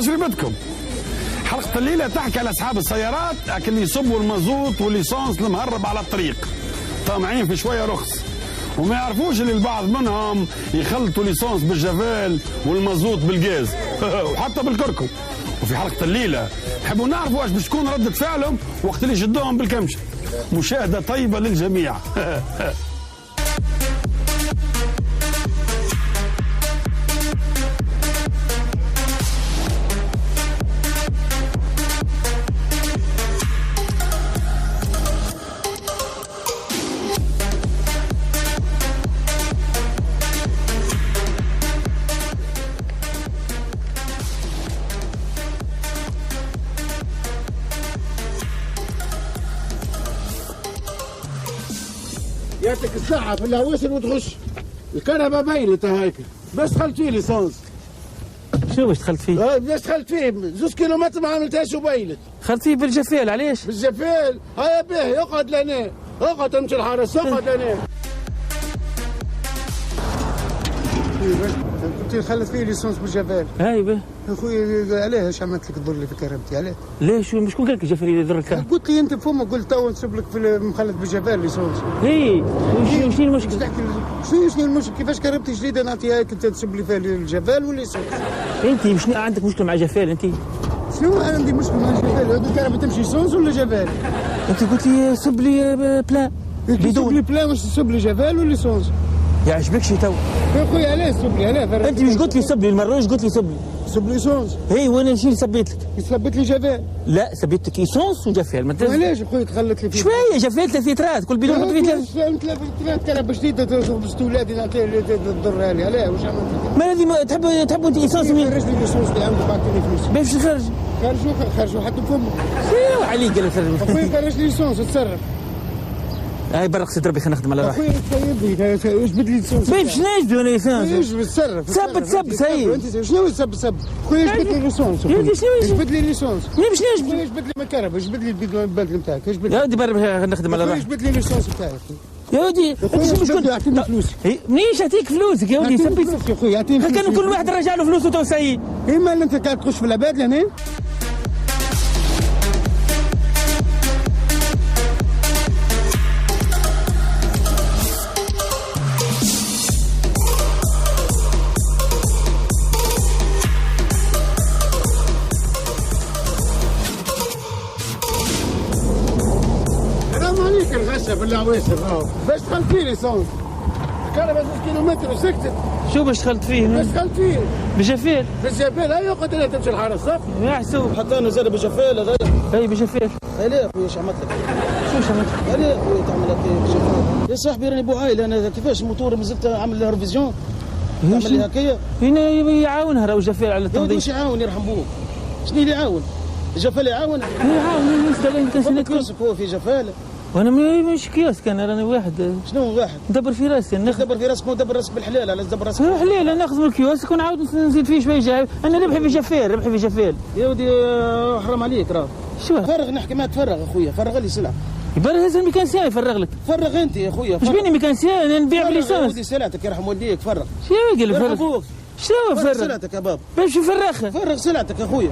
عجبتكم حلقة الليلة تحكي على أصحاب السيارات اللي يصبوا المازوت والليسونس المهرب على الطريق، طامعين في شوية رخص وما يعرفوش اللي البعض منهم يخلطوا ليسونس بالجافيل والمازوت بالغاز وحتى بالكركم. وفي حلقة الليلة نحبوا نعرفوا واش باش تكون ردة فعلهم وقت اللي يشدوهم بالكمشة. مشاهدة طيبة للجميع. يعطيك الصحة في الهواسر وتغش الكهرباء باينة هايك باش دخلت فيه ليسونس. شنو باش دخلت فيه؟ باش دخلت فيه 2 كيلومتر ما عملتهاش وباينت. دخلت فيه بالجفيل علاش؟ بالجفيل هيا باهي اقعد لهنا اقعد امشي الحرس اقعد لهنا. كنت خلت فيه ليسونس بالجفيل. هاي به يا خويا علاش عملت لك تضر لي في كهربتي علاش؟ ليش شكون قال لك الجفيل يضر الكهرباء؟ قلت لي انت فمك قلت تو نسب لك في مخلط بالجفيل ليسونس. اي شنو المشكل؟ شنو المشكل؟ كيفاش كهربتي جديده نعطيها لك انت تسب لي فيها الجفال والليسونس؟ انت مش عندك مشكل مع جفال انت؟ شنو عندي مشكل مع الجفال؟ هذه الكهرباء تمشي سونس ولا جفال؟ انت قلت لي سب لي بلان بدون لي بلان واش تسب لي جفال ولا ليسونس؟ يعجبكش تو؟ يا خويا علاش سب لي علاش؟ انت مش قلت لي سب لي المره واش قلت لي سب لي؟ سب لي سونس. اي وانا شنو اللي سبيت لك؟ سبيت لي جفال. لا سبيت لك ايسونس وجفال ما علاش خويا تخلت لي فيه؟ شويه جفال 3 لترات كل بدون حط فيه 3 لترات كهرباء جديده تخبز ولادي نعطيها تضرها لي علاش واش عملت؟ ما هذه تحب انت ايسونس مين؟ خرج لي ليسونس اللي عندك بعطيني فلوس. باش نخرج؟ خرجوا حتى فمك. شنو عليك قال خرج؟ خويا خرج لي ليسونس تصرف. هاي برق سيد ربي خلينا نخدم على روحي. اخويا تسيبني واش بدلي ليسونس؟ باش نجبد انا ليسونس. واش بتصرف؟ سب سي. انت شنو سب؟ خويا جبد لي ليسونس. جبد لي ليسونس. باش نجبد؟ خويا جبد لي الكهرباء، جبد لي البدل نتاعك، جبد لي. يا ودي برا نخدم على روحي. جبد لي ليسونس نتاعك. يا ودي انت شو مشكل يعطيني فلوسي؟ منيش يعطيك فلوسك يا ودي سبيت. يا خويا يعطيني فلوسي. كان كل واحد رجع له فلوسه تو سي. اما انت قاعد تخش في العباد لهنا؟ الغشه بالعويسر راهو باش دخلت فيه ليسونس الكهرباء 2 كيلومتر وسكتت. شو باش دخلت فيه؟ باش دخلت فيه بجفيل. بالجفيل هيا قلت لها تمشي الحرس صح؟ يا حسوب حتى انا زاد بجفيل هذا. اي بجفيل. لا اخويا ايش عملت لك؟ شو عملت؟ لا اخويا تعمل لك بجفيل. يا صاحبي راني بوعايل انا كيفاش الموتور مازلت عامل له ريفيزيون. تعمل لي هكايا؟ هنا يعاونها راهو جفيل على التنظيف. واش يعاون يرحم بوك؟ شنو اللي يعاون؟ الجفال يعاون؟ يعاون يستاهل كيوسك هو في جفال. وانا مش كيوسك انا راني واحد. شنو واحد؟ ندبر في راسي ندبر في راسك ندبر راسك بالحلال على تدبر راسك. حلال انا ناخذ من الكيوسك ونعاود نزيد فيه شويه جاي. انا ربحي في جفال ربحي في جفال. يا ودي حرام عليك راه. شو فرغ نحكي معك تفرغ اخويا فرغ لي سلعه. يبرر هذا الميكانسيان يفرغ لك. فرغ انت يا اخويا. ايش بيني ميكانسيان انا نبيع بليسونس. يا ودي سلعتك يرحم والديك فرغ. شو يقول فرغ؟ شنو فرغ؟ سلعتك يا باب. باش يفرغها؟ فرغ سلعتك يا اخويا.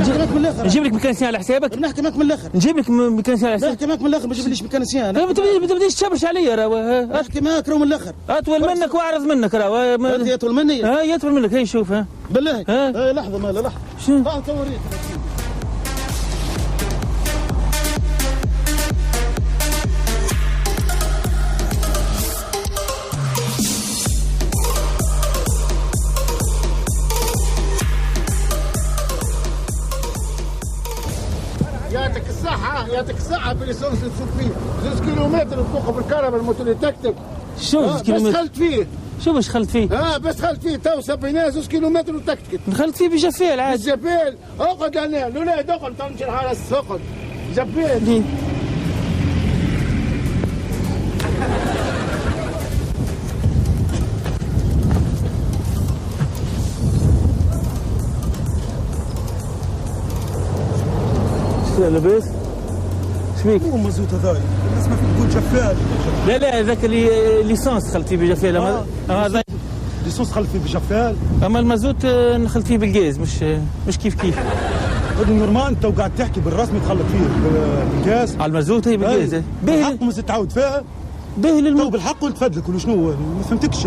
نجيب لك من الاخر. نجيب لك ميكانسيان على حسابك؟ نحكي معك من الاخر. نجيب لك ميكانسيان على حسابك؟ نحكي معك من الاخر ما تجيبليش ميكانسيان. ما تبديش تشبش عليا راه. نحكي معك راه من الاخر. اطول منك واعرض منك راه. انت اطول مني؟ ها يطول منك هي شوف ها. بالله؟ ها لحظه مالا لحظه. شنو؟ تعال توريك. يعطيك الصحة يعطيك الصحة في ليسونس اللي تسوق فيه 2 كيلومتر تسوق بالكهرباء الموتور اللي تكتك. شو 2 كيلومتر؟ بس دخلت فيه. شو باش دخلت فيه؟ بس دخلت فيه تو سبيناه 2 كيلومتر وتكتكت. دخلت فيه بجفيل عادي. بجفيل اقعد هنا الولاد اقعد تمشي الحرس اقعد جفيل. لاباس؟ شبيك؟ مو مزوت هذايا، الناس ما فيك تقول جفال. لا هذاك اللي ليسونس دخلت فيه بجفال هذا ليسونس تخلط فيه بالجفال. اما المازوت نخلط فيه بالغاز، مش كيف كيف. هذا نورمال انت وقاعد تحكي بالرسمي تخلط فيه بالغاز. على المازوت هي بالغاز. بالحق مازال تعاود فيها. باهي تو بالحق ونتفدلك ولا شنو؟ ما فهمتكش.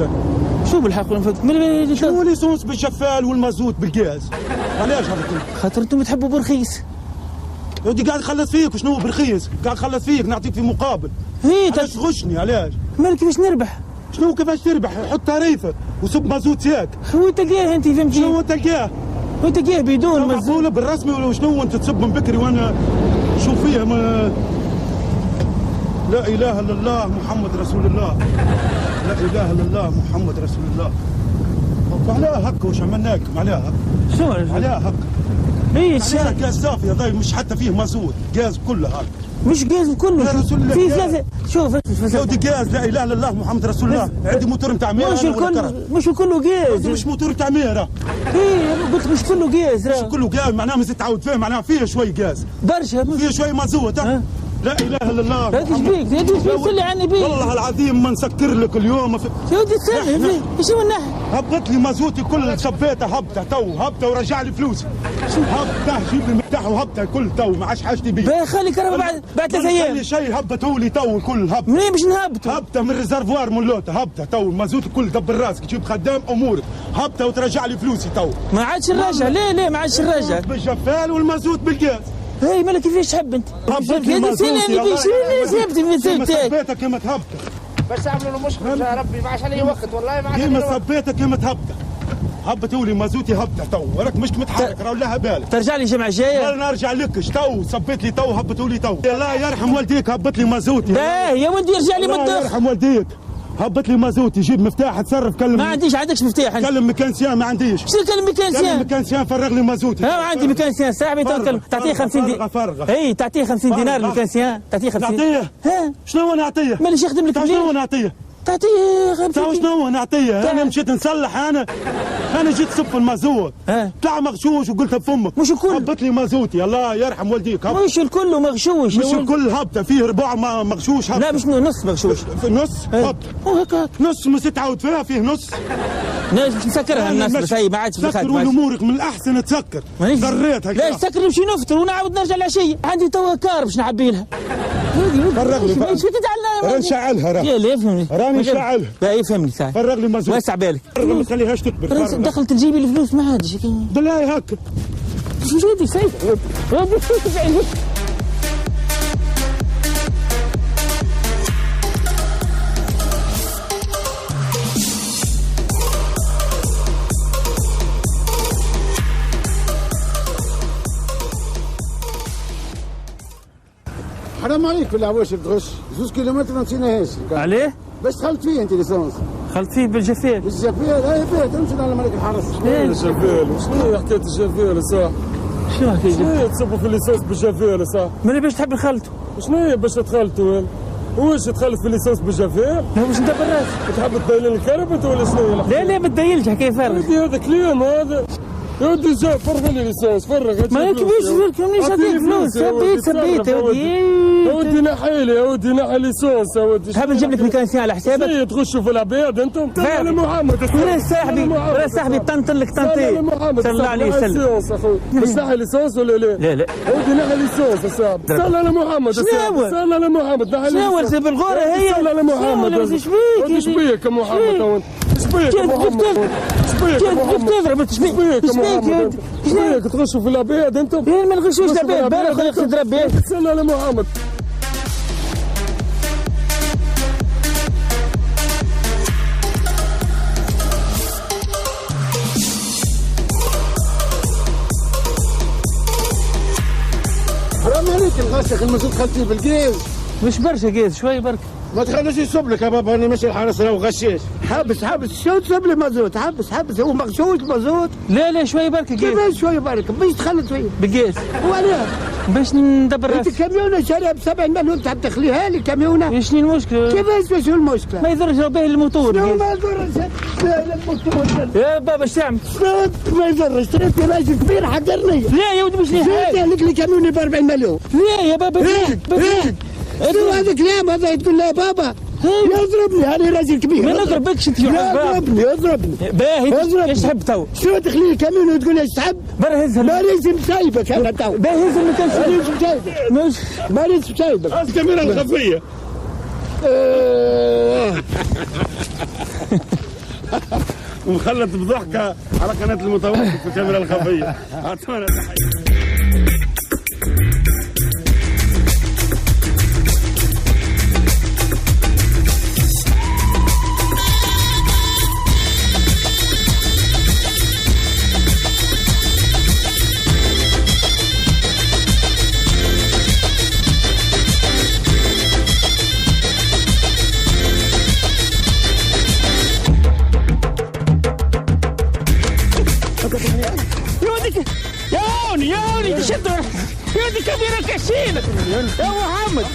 شو بالحق ونتفدلك؟ شنو ليسونس بالجفال والمازوت بالغاز؟ علاش هذا كله؟ خاطر انتم تحبوا برخيص. ودي قاعد نخلص فيك وشنو برخيص؟ قاعد نخلص فيك نعطيك في مقابل. علاش تغشني علاش؟ مالك كيفاش نربح؟ شنو كيفاش تربح؟ حط تعريفه وصب مازوت ياك. هو تلقاه انت فهمتي؟ شنو تلقاه؟ هو تلقاه بدون مازوت. معقوله بالرسمي ولا شنو انت تصب من بكري وانا شوف فيها ما لا اله الا الله محمد رسول الله. لا اله الا الله محمد رسول الله. عليها هكا واش عملناك عليها؟ شو عليها هكا؟ اي غاز صافي هذا مش حتى فيه مازوت، غاز كله هذا. مش غاز كله. في ثلاثة. شوف ودي غاز لا اله الا الله محمد رسول الله. عندي موتور نتاع ميرا. مش كله غاز. مش موتور نتاع ميرا. اي قلت مش كله غاز. مش كله غاز معناها مازال تعاود فيه معناها فيه شوي غاز. برشا فيه شوي مازوت. لا اله الا الله. هذا ايش بيك؟ هذا ايش بيك اللي عني بيك؟ والله العظيم ما نسكر لك اليوم. يا ودي تسلم ايش هو النحل؟ هبط لي مازوتي كل سبيته هبطه تو هبطه ورجع لي فلوسي. هبطه جيب لي مفتاح وهبطه كل تو ما عادش حاجتي بيه. خلي كرهبه بعد 3 ايام. خلي شيء هبطوا لي تو الكل هبط. منين باش نهبطوا؟ هبطه من ريزرفوار مولوته هبطه تو المازوت الكل دبر راسك تجيب خدام امورك هبطه وترجع لي فلوسي تو. ما عادش نرجع. ليه ما عادش نرجع؟ بالجفال والمازوت بالغاز. هي مالك كيفاش تحب انت؟ هبط لي مازوتي سبتك كيما تهبطه. بس اعملوا له مشكل يا ربي ما عادش علي وقت والله ما عادش كيما سبيتك كيما تهبطه. هبطوا لي مازوتي هبطه تو وراك مش متحرك راه لها بالك. ترجع لي الجمعه الجايه؟ لا نرجع لكش تو سبيت لي تو هبطوا لي تو. الله يرحم والديك هبط لي مازوتي. لا يا ولدي ارجع لي الله يرحم والديك هبط لي مازوتي جيب مفتاح تصرف كلم. ما عندكش مفتاح انت. كلم ميكانسيان ما عنديش. شنو كلم ميكانسيان؟ كلم ميكانسيان فرغ لي مازوتي. ما عندي ميكانسيان صاحبي تو تعطيه 50 دينار. اي تعطيه 50 دينار الميكانسيان تعطيه 50. نعطيه؟ شنو نعطيه؟ مانيش يخدم لك شنو نعطيه؟ تعطيه 50. شنو نعطيه؟ انا مشيت نصلح انا جيت صف المازوت طلع مغشوش وقلتها بفمك. مش الكل. هبط لي مازوتي الله يرحم والديك. مش الكل مغشوش. مش الكل هبطه فيه ربع مغشوش هبطه. لا مش نص مغشوش. نص هبط. هكاك نص مش تعود فيها فيه نص. باش نسكرها الناس بس هي ما عادش تسكر امورك من الاحسن تسكر. ضريت هكا. لا تسكر نمشي نفطر ونعاود نرجع العشيه. عندي توا كار باش نعبي لها. فرغ لي ايش تتعلم؟ راني نشعلها لا فهمني. راني نشعلها. لا يفهمني ساعه. فرغ لي مازوت. وسع بالك. ما تخليهاش تكبر. دخلت تجيبي الفلوس ما عادش. بالله هكا. شو جايبي سيف؟ حرام عليك بالله واش تغش 2 كيلومتر ما نسيناهاش. عليه؟ باش دخلت فيه انت ليسونس؟ دخلت فيه بالجفير. بالجفير هاي فيه تمشي على ملك الحرس. الجفير شنو هي حكايه الجفير صح؟ شنو حكايه الجفير؟ شنو تصبوا في الليسونس بالجفير صح؟ ماني باش تحب نخلطوا. شنو هي باش تخلطوا؟ واش تخلط في الليسونس بالجفير؟ لا باش ندبر راسك. تحب تبين الكربت ولا شنو؟ لا ما تديلش حكايه فارغ. هذا كلام هذا. يا ودي جا فرغ لي ليسونس فرغ. ما يكفيش مانيش نعطيك فلوس. سبيت يا ودي. يا ودي نحي لي يا ودي نحي ليسونس يا ودي. تحب نجيب لك ميكانسيان على حسابك؟ تغشوا في العباد انتم. صلى محمد. ولا صاحبي طنطن لك طنطين. صلى الله عليه وسلم. باش نحي ليسونس ولا لا؟ لا يا ودي نحي ليسونس يا صاحبي. صلى على محمد. صلى على محمد. نحي ليسونس. شنو بالغوره هي؟ صلى على محمد. ايش بيك؟ ايش بيك يا محمد؟ ايش بيك يا محمد؟ ايش بيك يا محمد؟ ايش بيك يا محمد؟ ايش بيك تغشوا في العباد انتم؟ ما نغشوش العباد. بالك ياخذ ربي. صلى على محمد. حرام عليك الغش المازوت دخلت فيه بالغاز. مش برشا غاز شوي برك. ما تخلوش يصب لك يا بابا انا ماشي الحرس راهو غشاش. حبس شو تصب لي مازوت حبس هو مغشوش مازوت. لا شوي برك غاز. كيفاش شوي برك باش تخلط فيه بالغاز. وعلاه باش ندبر راسي. انت كاميونه شاريها ب7 مليون تحب تخليها لي كاميونه. شنو المشكله؟ كيفاش شو المشكله؟ ما يضرش لو باهي الموتور. ما يضرش الموتور. يا بابا ايش تعمل؟ ما يضرش شريت راجل كبير حقرني. لا يا ودي مش شريت لك كاميونه ب40 مليون. لا يا بابا شنو هذا كلام هذا تقول له يا بابا يضربني انا راجل كبير. ما نضربكش انت يا عزباب. يضربني. باهي ايش تحب تو؟ شنو تخلي الكاميون وتقول ايش تحب؟ برا هزها. ما لازم سايبك انا تو. باهي هزها ما كانش. ما لازم سايبك. ما لازم سايبك. الكاميرا الخفيه. ومخلط بضحكه على قناه المتوسط في الكاميرا الخفيه. اعطونا تحيه. يا ولدي شدوا يا ولدي كبيرة كشيلة يا محمد.